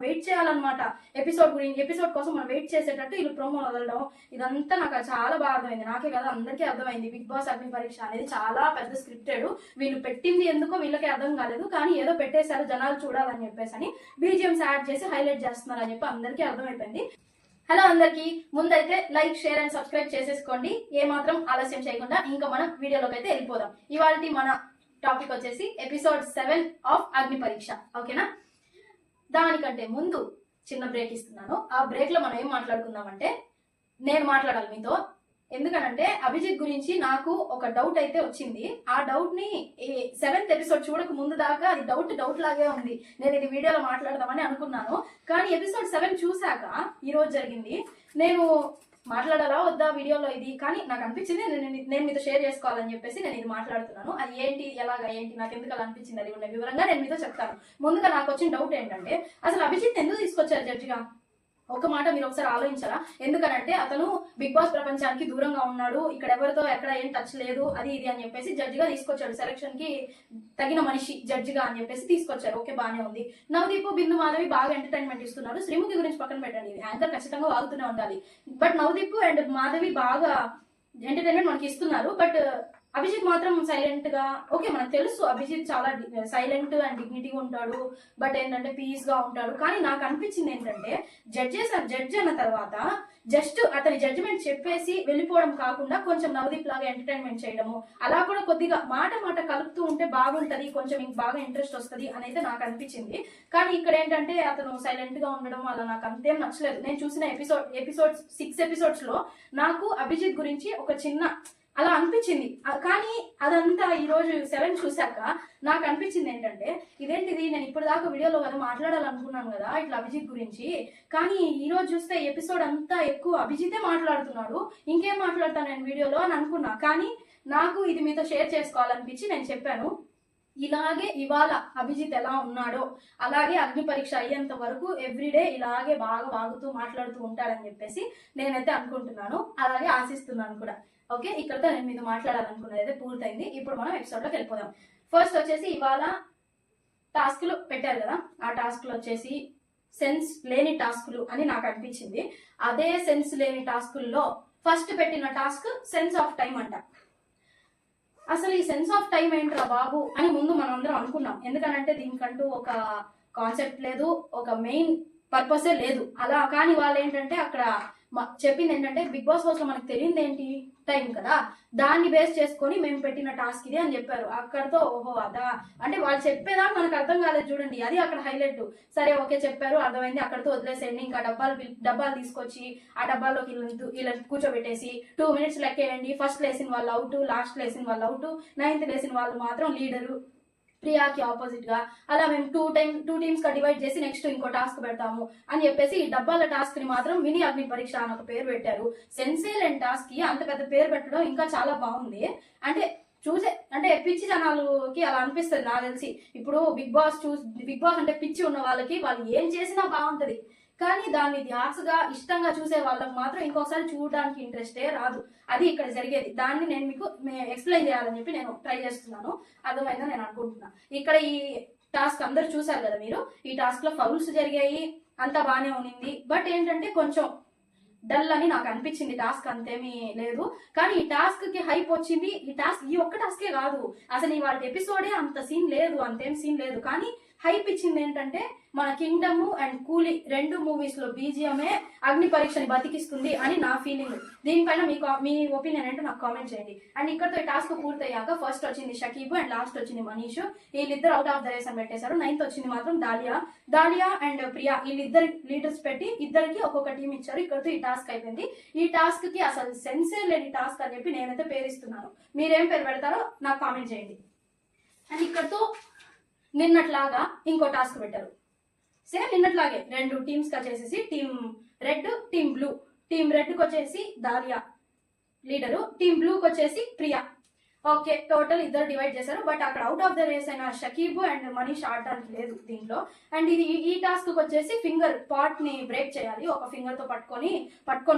Wait చేయాలన్నమాట. Episode కోసం మనం వెయిట్ చేసేటట్టు వీళ్ళు ప్రోమో వదలడం ఇదంతా నాకు చాలా బాగా అర్థమైంది. నాకే కదా అందరికీ అర్థమైంది. బిగ్ బాస్ అగ్ని పరీక్ష అనేది చాలా పెద్ద స్క్రిప్టెడ్. వీళ్ళు పెట్టింది ఎందుకో వీళ్ళకి అర్థం కాలేదు, కానీ ఏదో పెట్టేశారు జనాలు చూడాలని చెప్పేసి అని బీజిఎంస్ యాడ్ చేసి హైలైట్ చేస్తున్నారు అని చెప్పి అందరికీ అర్థమైపోయింది. హలో అందరికి, ముందైతే లైక్, షేర్ అండ్ సబ్స్క్రైబ్ చేసేసుకోండి. ఏ మాత్రం ఆలస్యం చేయకుండా ఇంకా మనం వీడియోలోకి అయితే వెళ్ళిపోదాం. ఇవాళ మన టాపిక్ వచ్చేసి ఎపిసోడ్ 7 ఆఫ్ అగ్ని పరీక్ష. ఓకేనా? దానికంటే ముందు చిన్న బ్రేక్ ఇస్తున్నాను. ఆ బ్రేక్ లో మనం ఏం మాట్లాడుకుందామంటే, నేను మాట్లాడాలి మీతో. ఎందుకనంటే అభిజిత్ గురించి నాకు ఒక డౌట్ అయితే వచ్చింది. ఆ డౌట్ ని 7th ఎపిసోడ్ చూడక ముందు దాకా అది డౌట్ లాగే ఉంది. నేను ఇది వీడియోలో మాట్లాడదామని అనుకున్నాను, కానీ ఎపిసోడ్ 7 చూసాక ఈ రోజు జరిగింది. నేను మాట్లాడాలా వద్దా వీడియోలో ఇది, కానీ నాకు అనిపించింది నేను మీతో షేర్ చేసుకోవాలని చెప్పేసి నేను ఇది మాట్లాడుతున్నాను. అది ఏంటి, ఎలాగా, ఏంటి, నాకు ఎందుకు అలా అనిపించింది అది ఉన్న వివరంగా నేను మీతో చెప్తాను. ముందుగా నాకు వచ్చిన డౌట్ ఏంటంటే, అసలు అభిజిత్ ఎందుకు తీసుకొచ్చారు జడ్జిగా? ఒక మాట మీరు ఒకసారి ఆలోచించారా? ఎందుకనంటే అతను బిగ్ బాస్ ప్రపంచానికి దూరంగా ఉన్నాడు, ఇక్కడ ఎవరితో ఎక్కడ ఏం టచ్ లేదు, అది ఇది అని చెప్పేసి జడ్జిగా తీసుకొచ్చాడు. సెలక్షన్ కి తగిన మనిషి జడ్జిగా అని చెప్పేసి తీసుకొచ్చారు. ఓకే, బానే ఉంది. నవదీప్, బిందు మాధవి బాగా ఎంటర్టైన్మెంట్ ఇస్తున్నారు. శ్రీముఖి గురించి పక్కన పెట్టండి, యాంకర్ ఖచ్చితంగా వాగుతూనే ఉండాలి. బట్ నవదీప్ అండ్ మాధవి బాగా ఎంటర్టైన్మెంట్ మనకి ఇస్తున్నారు. బట్ అభిజిత్ మాత్రం సైలెంట్ గా, ఓకే మనకు తెలుసు అభిజిత్ చాలా సైలెంట్ అండ్ డిగ్నిటీగా ఉంటాడు, బట్ ఏంటంటే పీస్ గా ఉంటాడు. కానీ నాకు అనిపించింది ఏంటంటే, జడ్జ్ అన్న తర్వాత జస్ట్ అతని జడ్జిమెంట్ చెప్పేసి వెళ్ళిపోవడం కాకుండా కొంచెం నవదీప్ లాగా ఎంటర్టైన్మెంట్ చేయడము, అలా కూడా కొద్దిగా మాట కలుపుతూ ఉంటే బాగుంటది, కొంచెం ఇంక బాగా ఇంట్రెస్ట్ వస్తుంది అని అయితే నాకు అనిపించింది. కానీ ఇక్కడ ఏంటంటే అతను సైలెంట్ గా ఉండడం అలా నాకు అంతేం నచ్చలేదు. నేను చూసిన ఎపిసోడ్ 6 ఎపిసోడ్స్ లో నాకు అభిజిత్ గురించి ఒక చిన్న అలా అనిపించింది. కానీ అదంతా ఈ రోజు 7 చూశాక నాకు అనిపించింది ఏంటంటే, ఇదేంటిది, నేను ఇప్పుడు దాకా వీడియోలో కదా మాట్లాడాలనుకున్నాను కదా ఇట్లా అభిజిత్ గురించి, కానీ ఈ రోజు చూస్తే ఎపిసోడ్ అంతా ఎక్కువ అభిజితే మాట్లాడుతున్నాడు, ఇంకేం మాట్లాడతాను నేను వీడియోలో అని అనుకున్నా. కానీ నాకు ఇది మీతో షేర్ చేసుకోవాలనిపించి నేను చెప్పాను. ఇలాగే ఇవాళ అభిజిత్ ఎలా ఉన్నాడో అలాగే అగ్ని పరీక్ష అయ్యేంత వరకు ఎవ్రీడే ఇలాగే బాగా వాగుతూ మాట్లాడుతూ ఉంటాడని చెప్పేసి నేనైతే అనుకుంటున్నాను, అలాగే ఆశిస్తున్నాను కూడా. ఓకే, ఇక్కడతో నేను మీతో మాట్లాడాలనుకున్నది అయితే పూర్తయింది. ఇప్పుడు మనం ఎపిసోడ్ లోకి వెళ్ళిపోదాం. ఫస్ట్ వచ్చేసి ఇవాళ టాస్క్లు పెట్టారు కదా, ఆ టాస్క్లు వచ్చేసి సెన్స్ లేని టాస్క్లు అని నాకు అనిపించింది. అదే సెన్స్ లేని టాస్కుల్లో ఫస్ట్ పెట్టిన టాస్క్ సెన్స్ ఆఫ్ టైం అంట. అసలు ఈ సెన్స్ ఆఫ్ టైం ఏంట్రా బాబు అని ముందు మనం అందరం అనుకున్నాం. ఎందుకనంటే దీనికంటూ ఒక కాన్సెప్ట్ లేదు, ఒక మెయిన్ పర్పసే లేదు. అలా కానీ వాళ్ళు ఏంటంటే అక్కడ చెప్పింది ఏంటంటే, బిగ్ బాస్ హౌస్ లో మనకు తెలియదు ఏంటి, టైం కదా, దాన్ని బేస్ చేసుకొని మేము పెట్టిన టాస్క్ ఇది అని చెప్పారు. అక్కడతో ఓహో అదా అంటే వాళ్ళు చెప్పేదా మనకు అర్థం కాలేదు చూడండి, అది అక్కడ హైలైట్. సరే ఓకే చెప్పారు, అర్థమైంది, అక్కడతో వదిలేసేయండి. ఇంకా డబ్బాలు తీసుకొచ్చి ఆ డబ్బాల్లోకి ఇలా కూర్చోబెట్టేసి 2 minutes లెక్కేయండి. ఫస్ట్ లేసిన వాళ్ళు అవుట్, లాస్ట్ లేసిన వాళ్ళు అవుట్, 9th లేసిన వాళ్ళు మాత్రం లీడరు ప్రియాకి ఆపోజిట్ గా, అలా మేము 2 టీమ్స్ గా డివైడ్ చేసి నెక్స్ట్ ఇంకో టాస్క్ పెడతాము అని చెప్పేసి ఈ డబ్బాల టాస్క్ ని మాత్రం మినీ అగ్ని పరీక్ష అని ఒక పేరు పెట్టారు. సెన్సేల్ అండ్ టాస్క్ కి అంత పెద్ద పేరు పెట్టడం ఇంకా చాలా బాగుంది. అంటే పిచ్చి జనాలకి అలా అనిపిస్తుంది నాకు తెలిసి. ఇప్పుడు బిగ్ బాస్ అంటే పిచ్చి ఉన్న వాళ్ళకి వాళ్ళు ఏం చేసినా బాగుంటది, కానీ దాన్ని ధ్యాసగా ఇష్టంగా చూసే వాళ్ళకి మాత్రం ఇంకోసారి చూడడానికి ఇంట్రెస్టే రాదు. అది ఇక్కడ జరిగేది. దాన్ని నేను మీకు ఎక్స్ప్లెయిన్ చేయాలని చెప్పి నేను ట్రై చేస్తున్నాను. అర్థమైందని నేను అనుకుంటున్నా. ఇక్కడ ఈ టాస్క్ అందరు చూసారు కదా మీరు, ఈ టాస్క్ లో ఫౌల్స్ జరిగాయి, అంతా బాగానే ఉన్నింది. బట్ ఏంటంటే కొంచెం డల్ అని నాకు అనిపించింది. టాస్క్ అంతేమీ లేదు, కానీ ఈ టాస్క్ కి హైప్ వచ్చింది. ఈ ఒక్క టాస్కే కాదు, అసలు ఇవాళ ఎపిసోడే అంత సీన్ లేదు, అంతేం సీన్ లేదు. కానీ హైప్ ఇచ్చింది ఏంటంటే, మన కింగ్డమ్ అండ్ కూలీ 2 మూవీస్ లో బీజిఎంఏ అగ్ని పరీక్షని బతికిస్తుంది అని నా ఫీలింగ్. దీనిపైన మీ ఒపీనియన్ ఏంటో నాకు కామెంట్ చేయండి. అండ్ ఇక్కడతో ఈ టాస్క్ పూర్తయ్యాక ఫస్ట్ వచ్చింది షకీబు అండ్ లాస్ట్ వచ్చింది మనీష్. వీళ్ళిద్దరు అవుట్ ఆఫ్ ద రేస్ అని పెట్టేశారు. 9th వచ్చింది మాత్రం దాలియా అండ్ ప్రియా. వీళ్ళిద్దరు లీడర్స్ పెట్టి ఇద్దరికి ఒక్కొక్క టీం ఇచ్చారు. ఇక్కడతో ఈ టాస్క్ అయిపోయింది. ఈ టాస్క్ కి అసలు సెన్సే లేని టాస్క్ అని చెప్పి నేనైతే పేరిస్తున్నాను. మీరేం పేరు పెడతారో నాకు కామెంట్ చేయండి. అండ్ ఇక్కడతో నిన్నట్లాగా ఇంకో టాస్క్ పెట్టారు. సేమ్ నిన్నట్లాగే 2 టీమ్స్ గా చేసేసి, team red, team blue. Team red కి వచ్చేసి దాలియా లీడరు, టీమ్ బ్లూ కి వచ్చేసి ప్రియా. ఓకే, టోటల్ ఇద్దరు డివైడ్ చేశారు. బట్ అక్కడ అవుట్ ఆఫ్ ద రేస్ అయిన షకీబ్ అండ్ మనీష్ ఆడడానికి లేదు దీంట్లో. అండ్ ఇది ఈ టాస్క్ వచ్చేసి ఫింగర్ పాట్ ని బ్రేక్ చేయాలి, ఒక ఫింగర్ తో పట్టుకొని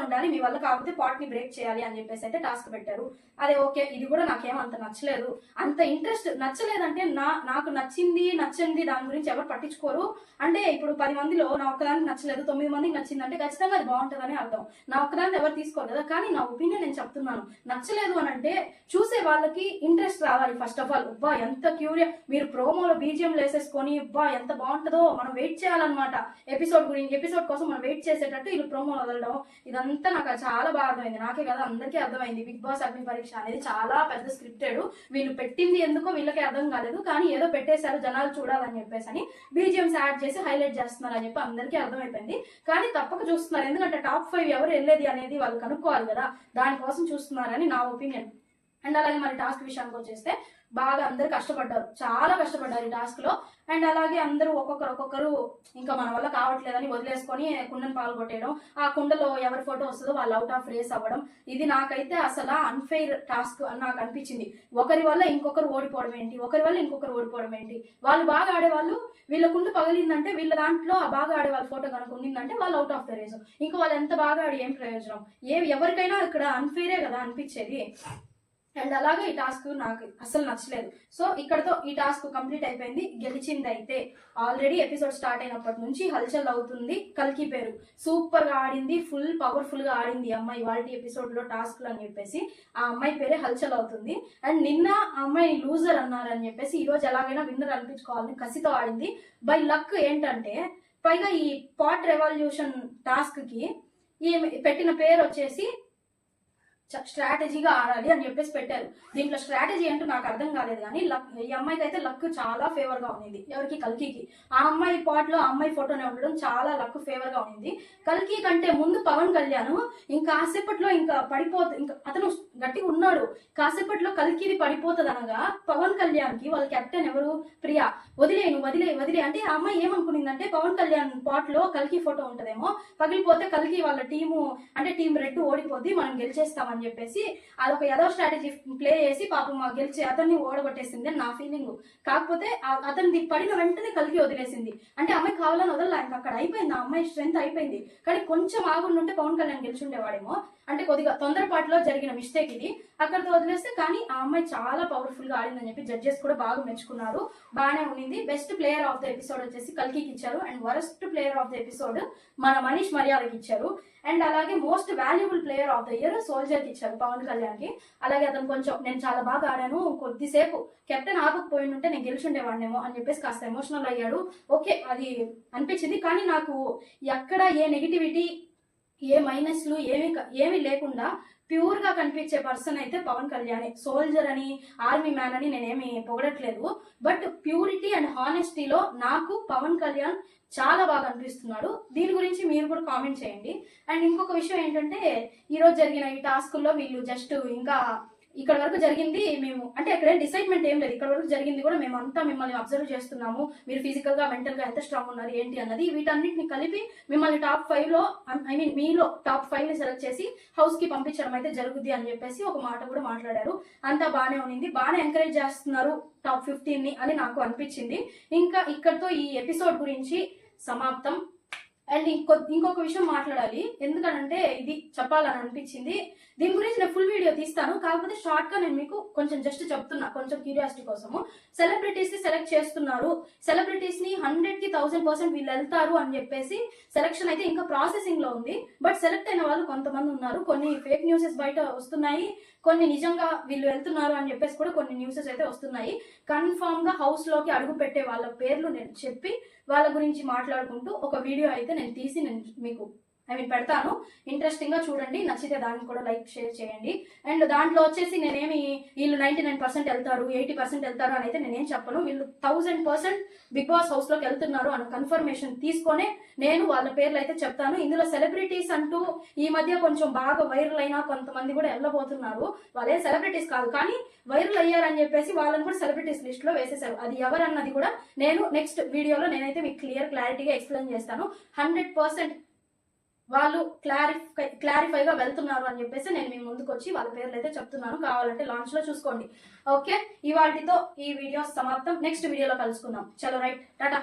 ఉండాలి, మీ వల్ల కాకపోతే పాట్ ని బ్రేక్ చేయాలి అని చెప్పేసి అయితే టాస్క్ పెట్టారు. అదే ఓకే, ఇది కూడా నాకేం అంత నచ్చలేదు, అంత ఇంట్రెస్ట్ నచ్చలేదంటే నాకు నచ్చింది దాని గురించి ఎవరు పట్టించుకోరు. అంటే ఇప్పుడు 10 మందిలో నా ఒక్కదానికి నచ్చలేదు, 9 మందికి నచ్చిందంటే ఖచ్చితంగా అది బాగుంటుందని అర్థం. నా ఒక్కదాన్ని ఎవరు తీసుకోరు కదా. కానీ నా ఒపీనియన్ నేను చెప్తున్నాను, నచ్చలేదు అని అంటే చూసే వాళ్ళకి ఇంట్రెస్ట్ రావాలి. ఫస్ట్ ఆఫ్ ఆల్ అబ్బా ఎంత మీరు ప్రోమోలో బీజిఎం వేసేసుకొని అబ్బా ఎంత బాగుంటుందో మనం వెయిట్ చేయాలన్నమాట. ఎపిసోడ్ కోసం మనం వెయిట్ చేసేటట్టు వీళ్ళు ప్రోమో వదలడం, ఇదంతా నాకు చాలా బాగా అర్థమైంది. నాకే కదా అందరికీ అర్థమైంది, బిగ్ బాస్ అగ్ని పరీక్ష అనేది చాలా పెద్ద స్క్రిప్టెడ్. వీళ్ళు పెట్టింది ఎందుకో వీళ్ళకి అర్థం కాలేదు, కానీ ఏదో పెట్టేశారు జనాలు చూడాలని చెప్పేసి అని బీజిఎంస్ యాడ్ చేసి హైలైట్ చేస్తున్నారు అని చెప్పి అందరికీ అర్థమైపోయింది. కానీ తప్పక చూస్తున్నారు, ఎందుకంటే టాప్ 5 ఎవరు వెళ్ళేది అనేది వాళ్ళు కనుక్కోవాలి కదా, దానికోసం చూస్తున్నారని నా ఒపీనియన్. అండ్ అలాగే మరి టాస్క్ విషయానికి వచ్చేస్తే బాగా అందరు కష్టపడ్డారు, చాలా కష్టపడ్డారు ఈ టాస్క్ లో. అండ్ అలాగే అందరూ ఒక్కొక్కరు ఇంకా మన వల్ల కావట్లేదని వదిలేసుకొని కుండను పాల్గొట్టేయడం, ఆ కుండలో ఎవరి ఫోటో వస్తుందో వాళ్ళు అవుట్ ఆఫ్ రేస్ అవ్వడం, ఇది నాకైతే అసలు అన్ఫెయిర్ టాస్క్ అని నాకు అనిపించింది. ఒకరి వల్ల ఇంకొకరు ఓడిపోవడం ఏంటి, వాళ్ళు బాగా ఆడేవాళ్ళు వీళ్ళ కుండ పగిలిందంటే వీళ్ళ దాంట్లో ఆ బాగా ఆడే వాళ్ళ ఫోటో కనుక ఉండిందంటే వాళ్ళు అవుట్ ఆఫ్ ద రేస్. ఇంకా వాళ్ళు ఎంత బాగా ఆడి ఏం ప్రయోజనం, ఎవరికైనా ఇక్కడ అన్ఫెయిరే కదా అనిపించేది. అండ్ అలాగే ఈ టాస్క్ నాకు అసలు నచ్చలేదు. సో ఇక్కడతో ఈ టాస్క్ కంప్లీట్ అయిపోయింది. గెలిచింది అయితే ఆల్రెడీ ఎపిసోడ్ స్టార్ట్ అయినప్పటి నుంచి హల్చల్ అవుతుంది కల్కి పేరు, సూపర్ గా ఆడింది, ఫుల్ పవర్ఫుల్ గా ఆడింది అమ్మాయి వాళ్ళ ఎపిసోడ్ లో టాస్క్ అని చెప్పేసి ఆ అమ్మాయి పేరే హల్చల్ అవుతుంది. అండ్ నిన్న ఆ అమ్మాయి లూజర్ అన్నారని చెప్పేసి ఈ రోజు ఎలాగైనా విన్నర్ అనిపించుకోవాలని కసితో ఆడింది. బై లక్ ఏంటంటే పైగా ఈ పాట్ రెవల్యూషన్ టాస్క్ కి ఈ పెట్టిన పేరు వచ్చేసి స్ట్రాటజీగా ఆడాలి అని చెప్పేసి పెట్టారు. దీంట్లో స్ట్రాటజీ ఏంటో నాకు అర్థం కాలేదు, కానీ ఈ అమ్మాయికి అయితే లక్ చాలా ఫేవర్ గా ఉంది. ఎవరికి? కల్కికి. ఆ అమ్మాయి పాట్ లో ఆ అమ్మాయి ఫోటోనే ఉండడం చాలా లక్ ఫేవర్ గా ఉంది. కల్కి కంటే ముందు పవన్ కళ్యాణ్ ఇంకా కాసేపట్లో ఇంకా అతను గట్టిగా ఉన్నాడు, కాసేపట్లో కల్కిది పడిపోతుంది అనగా పవన్ కళ్యాణ్ కి వాళ్ళ కెప్టెన్ ఎవరు? ప్రియా, వదిలే అంటే ఆ అమ్మాయి ఏమనుకునిందంటే పవన్ కళ్యాణ్ పాట్ లో కల్కి ఫోటో ఉంటదేమో, పగిలిపోతే కల్కి వాళ్ళ టీం రెడ్ ఓడిపోద్ది, మనం గెలిచేస్తామని చెప్పేసి అదొక ఏదో స్ట్రాటజీ ప్లే చేసి పాపం గెలిచి అతన్ని ఓడగొట్టేసింది అని నా ఫీలింగ్. కాకపోతే అతన్ని పడిన వెంటనే కల్కి వదిలేసింది, అంటే అమ్మాయి కావాలని వదలలా, ఇంకా అక్కడ అయిపోయింది, ఆ అమ్మాయి స్ట్రెంత్ అయిపోయింది. కానీ కొంచెం ఆగుండుంటే పవన్ కళ్యాణ్ గెలిచుండేవాడేమో, అంటే కొద్దిగా తొందరపాటులో జరిగిన మిస్టేక్ ఇది, అక్కడితో వదిలేస్తే. కానీ ఆ అమ్మాయి చాలా పవర్ఫుల్ గా ఆడిందని చెప్పి జడ్జెస్ కూడా బాగా మెచ్చుకున్నారు, బాగానే ఉండింది. Best player of the episode వచ్చేసి కల్కికి ఇచ్చారు, and worst player of the episode మన మనీష్ మర్యాదకి ఇచ్చారు. అండ్ అలాగే most valuable player of the year soldier కి ఇచ్చారు, పవన్ కళ్యాణ్ కి. అలాగే అతను కొంచెం నేను చాలా బాగా ఆడాను, కొద్దిసేపు కెప్టెన్ ఆపకపోయి ఉంటే నేను గెలిచుండేవాడినేమో అని చెప్పేసి కాస్త ఎమోషనల్ అయ్యాడు. ఓకే, అది అనిపించింది. కానీ నాకు ఎక్కడ ఏ నెగిటివిటీ ఏ మైనస్లు ఏమీ లేకుండా ప్యూర్ గా కనిపించే పర్సన్ అయితే పవన్ కళ్యాణ్. సోల్జర్ అని ఆర్మీ మ్యాన్ అని నేనేమి పొగడట్లేదు, బట్ ప్యూరిటీ అండ్ హానెస్టీలో నాకు పవన్ కళ్యాణ్ చాలా బాగా అనిపిస్తున్నాడు. దీని గురించి మీరు కూడా కామెంట్ చేయండి. అండ్ ఇంకొక విషయం ఏంటంటే ఈ రోజు జరిగిన ఈ టాస్కుల్లో వీళ్ళు జస్ట్ ఇంకా ఇక్కడ వరకు జరిగింది మేము అంటే అక్కడ డిసైడ్మెంట్ ఏం లేదు, ఇక్కడ వరకు జరిగింది కూడా మేము అంతా మిమ్మల్ని అబ్జర్వ్ చేస్తున్నాము, మీరు ఫిజికల్ గా మెంటల్ గా ఎంత స్ట్రాంగ్ ఉన్నారు ఏంటి అన్నది, వీటన్నిటిని కలిపి మిమ్మల్ని టాప్ 5 లో మీలో టాప్ 5 ని సెలెక్ట్ చేసి హౌస్ కి పంపించడం అయితే జరుగుద్ది అని చెప్పేసి ఒక మాట కూడా మాట్లాడారు. అంతా బాగానే ఉంది, బాగానే ఎంకరేజ్ చేస్తున్నారు టాప్ 15 ని అని నాకు అనిపించింది. ఇంకా ఇక్కడతో ఈ ఎపిసోడ్ గురించి సమాప్తం. అండ్ ఇంకొక విషయం మాట్లాడాలి, ఎందుకంటే ఇది చెప్పాలని అనిపించింది. దీని గురించి నేను ఫుల్ వీడియో తీస్తాను, కాకపోతే షార్ట్ గా నేను మీకు కొంచెం జస్ట్ చెప్తున్నా, కొంచెం క్యూరియాసిటీ కోసము. సెలబ్రిటీస్ ని సెలెక్ట్ చేస్తున్నారు, సెలబ్రిటీస్ ని 100కి 1000% వీళ్ళు వెళ్తారు అని చెప్పేసి సెలక్షన్ అయితే ఇంకా ప్రాసెసింగ్ లో ఉంది. బట్ సెలెక్ట్ అయిన వాళ్ళు కొంతమంది ఉన్నారు, కొన్ని ఫేక్ న్యూసెస్ బయట వస్తున్నాయి, కొన్ని నిజంగా వీళ్ళు వెళ్తున్నారు అని చెప్పేసి కూడా కొన్ని న్యూసెస్ అయితే వస్తున్నాయి. కన్ఫామ్ గా హౌస్ లోకి అడుగు పెట్టే వాళ్ళ పేర్లు నేను చెప్పి వాళ్ళ గురించి మాట్లాడుకుంటూ ఒక వీడియో అయితే నేను తీసి మీకు పెడతాను. ఇంట్రెస్టింగ్ గా చూడండి, నచ్చితే దాన్ని కూడా లైక్ షేర్ చేయండి. అండ్ దాంట్లో వచ్చేసి నేనేమి వీళ్ళు 99% వెళ్తారు 80% వెళ్తారు అని అయితే నేనేం చెప్పను. వీళ్ళు 1000% బిగ్ బాస్ హౌస్ లోకి వెళ్తున్నారు అన్న కన్ఫర్మేషన్ తీసుకొనే నేను వాళ్ళ పేర్లు అయితే చెప్తాను. ఇందులో సెలబ్రిటీస్ అంటూ ఈ మధ్య కొంచెం బాగా వైరల్ అయినా కొంతమంది కూడా వెళ్ళబోతున్నారు, వాళ్ళే సెలబ్రిటీస్ కాదు కానీ వైరల్ అయ్యారని చెప్పేసి వాళ్ళని కూడా సెలబ్రిటీస్ లిస్ట్ లో వేసేసారు. అది ఎవరన్నది కూడా నేను నెక్స్ట్ వీడియోలో నేనైతే మీకు క్లారిటీగా ఎక్స్ప్లెయిన్ చేస్తాను. 100% వాళ్ళు క్లారిఫైగా వెళ్తున్నారు అని చెప్పేసి నేను మీ ముందుకు వచ్చి వాళ్ళ పేర్లు అయితే చెప్తున్నాను. కావాలంటే లాంచ్ లో చూసుకోండి. ఓకే, ఇవాటితో ఈ వీడియో సమాప్తం. నెక్స్ట్ వీడియోలో కలుసుకుందాం. చలో రైట్, టాటా.